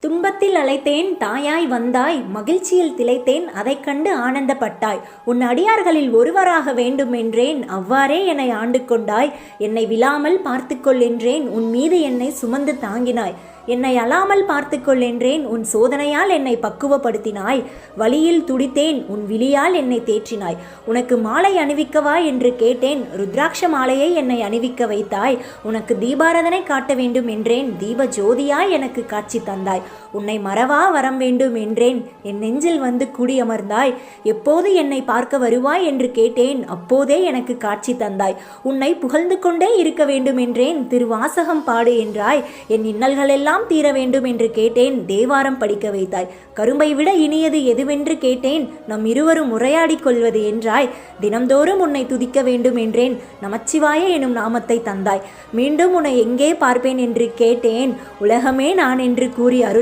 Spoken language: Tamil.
துன்பத்தில் அழைத்தேன் தாயாய் வந்தாய், மகிழ்ச்சியில் திளைத்தேன் அதைக் கண்டு ஆனந்தப்பட்டாய். உன் அடியார்களில் ஒருவராக வேண்டும் என்றேன், அவ்வாறே என்னை ஆண்டு கொண்டாய். என்னை விழாமல் பார்த்துக்கொள் என்றேன், உன் மீது என்னை சுமந்து தாங்கினாய். என்னை அழாமல் பார்த்துக்கொள் என்றேன், உன் சோதனையால் என்னை பக்குவப்படுத்தினாய். வழியில் துடித்தேன், உன் விழியால் என்னை தேற்றினாய். உனக்கு மாலை அணிவிக்கவா என்று கேட்டேன், ருத்ராட்ச மாலையை என்னை அணிவிக்க வைத்தாய். உனக்கு தீபாராதனை காட்ட வேண்டும் என்றேன், தீப ஜோதியாய் எனக்கு காட்சி தந்தாய். உன்னை மறவா வரம் வேண்டும் என்றேன், என் நெஞ்சில் வந்து குடியமர்ந்தாய். எப்போது என்னை பார்க்க வருவாய் என்று கேட்டேன், அப்போதே எனக்கு காட்சி தந்தாய். உன்னை புகழ்ந்து கொண்டே இருக்க வேண்டும் என்றேன், திருவாசகம் பாடு என்றாய். என் இன்னல்களெல்லாம் தீர வேண்டும் என்று கேட்டேன், தேவாரம் படிக்க வைத்தாய். கரும்பை விட இனியது எதுவென்று கேட்டேன், நம் இருவரும் உரையாடிக் கொள்வது என்றாய். தினம்தோறும் உன்னை துதிக்க வேண்டும் என்றேன், நமச்சிவாய எனும் நாமத்தை தந்தாய். மீண்டும் உன்னை எங்கே பார்ப்பேன் என்று கேட்டேன், உலகமே நான் என்று கூறி அருள்